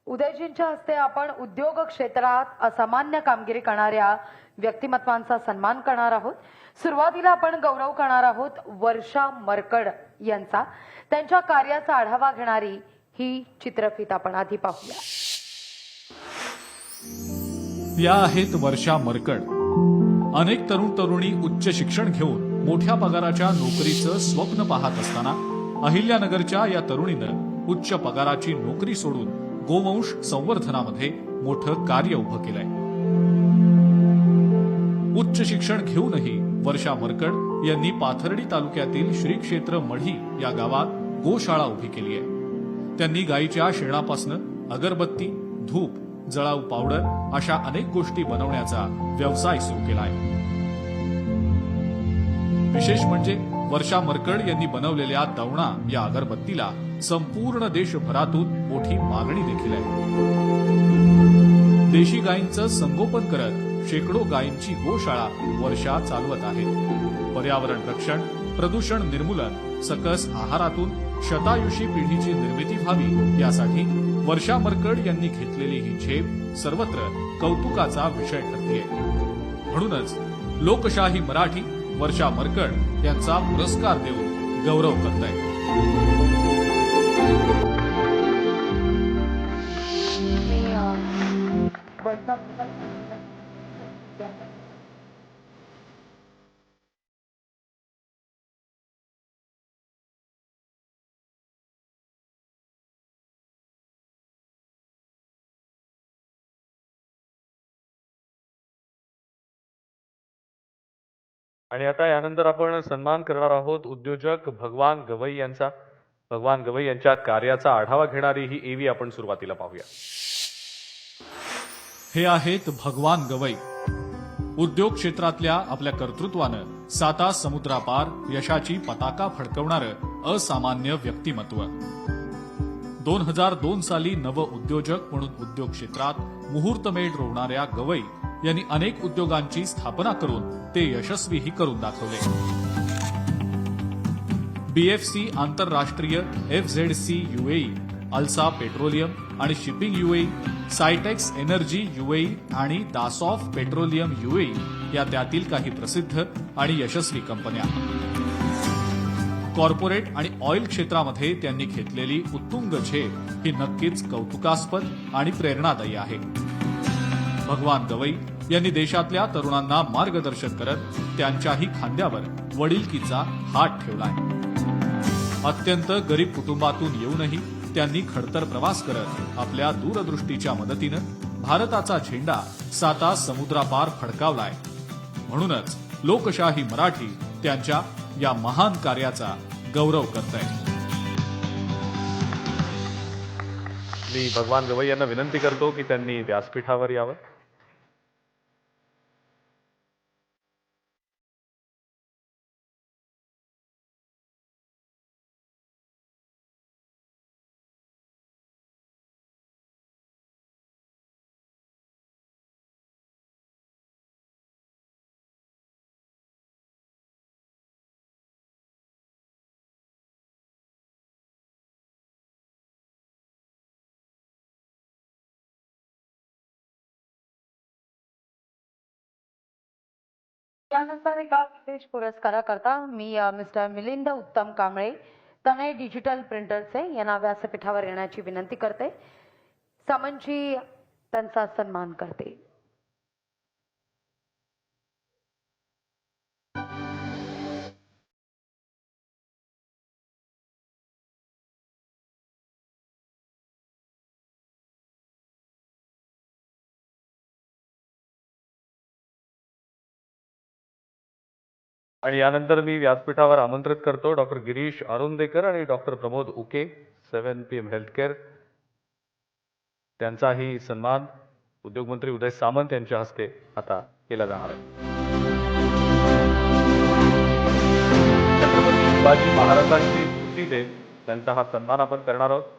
उदयजींच्या हस्ते आपण उद्योग क्षेत्रात असामान्य कामगिरी करणाऱ्या व्यक्तिमत्वांचा सन्मान करणार आहोत। सुरुवातीला आपण गौरव करणार आहोत वर्षा मरकड यांचा। त्यांच्या कार्याचा आढावा घेणारी ही चित्रफित आपण आधी पाहूया। या आहेत वर्षा मरकड। अनेक तरुण तरुणी उच्च शिक्षण घेऊन मोठ्या पगाराच्या नोकरीचं स्वप्न पाहत असताना अहिल्यानगरच्या या तरुणीनं उच्च पगाराची नोकरी सोडून गोवंश संवर्धनामध्ये मोठं कार्य उभं केलंय। उच्च शिक्षण घेऊनही वर्षा मरकड यांनी पाथर्डी तालुक्यातील श्री क्षेत्र मढी या गावात गोशाळा उभी केली आहे। त्यांनी गायीच्या शेणापासून अगरबत्ती, धूप, जळाऊ पावडर अशा अनेक गोष्टी बनवण्याचा व्यवसाय सुरू केलाय। विशेष म्हणजे वर्षा मरकड यांनी बनवलेल्या दवणा या अगरबत्तीला संपूर्ण देशभरातून मोठी मागणी देखील आहे। देशी गायींचं संगोपन करत शेकडो गायींची गोशाळा वर्षा चालवत आहेत। पर्यावरण रक्षण, प्रदूषण निर्मूलन, सकस आहारातून शतायुषी पिढीची निर्मिती व्हावी यासाठी वर्षा मरकड यांनी घेतलेली ही झेप सर्वत्र कौतुकाचा विषय ठरतेय। म्हणूनच लोकशाही मराठी वर्षा मरकड यांचा पुरस्कार देऊन गौरव करताय। आणि आता यानंतर आपण सन्मान करणार आहोत उद्योजक भगवान गवई यांचा। भगवान गवई यांच्या कार्याचा आढावा घेणारी ही एवी आपण सुरुवातीला पाहूया। हे आहेत भगवान गवई। उद्योग क्षेत्रातल्या आपल्या कर्तृत्वानं साता समुद्रापार यशाची पताका फडकवणारं असामान्य व्यक्तिमत्व। 2002 साली नव उद्योजक म्हणून उद्योग क्षेत्रात मुहूर्तमेढ रोवणाऱ्या गवई यांनी अनेक उद्योगांची स्थापना करून ते यशस्वीही करून दाखवले। बीएफसी आंतरराष्ट्रीय, एफझेडसी यूएई, अल्सा पेट्रोलियम आणि शिपिंग यूएई, सायटेक्स एनर्जी यूएई आणि दासॉफ पेट्रोलियम यूएई या त्यातील काही प्रसिद्ध आणि यशस्वी कंपन्या। कॉर्पोरेट आणि ऑइल क्षेत्रामध्ये त्यांनी घेतलेली उत्तुंग झेप ही नक्कीच कौतुकास्पद आणि प्रेरणादायी आहे। भगवान गवई यांनी देशातल्या तरुणांना मार्गदर्शन करत त्यांच्याही खांद्यावर वडिलकीचा हात ठेवलाय। अत्यंत गरीब कुटुंबातून येऊनही त्यांनी खडतर प्रवास करत आपल्या दूरदृष्टीच्या मदतीनं भारताचा झेंडा साता समुद्रापार फडकावलाय। म्हणूनच लोकशाही मराठी त्यांच्या या महान कार्याचा गौरव करतंय। मी भगवान गवई यांना विनंती करतो की त्यांनी व्यासपीठावर यावं। त्यानंतर एका विशेष पुरस्काराकरता मी मिस्टर मिलिंद उत्तम कांबळे, तनय डिजिटल प्रिंटरचे यांना व्यासपीठावर येण्याची विनंती करते। सामंतजी त्यांचा सन्मान करते। आणि यानंतर मी व्यासपीठावर आमंत्रित करतो डॉक्टर गिरीश अरुंदेकर आणि doctor Pramod Uke, 7PM healthcare. त्यांचाही सन्मान उद्योगमंत्री उदय सामंत यांच्या हस्ते आता केला जाणार आहे। छत्रपती शिवाजी महाराजांची स्मृती देत त्यांचा हा सन्मान आपण करणार आहोत।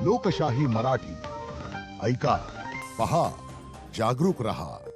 लोकशाही मराठी ऐका, पहा, जागरूक रहा.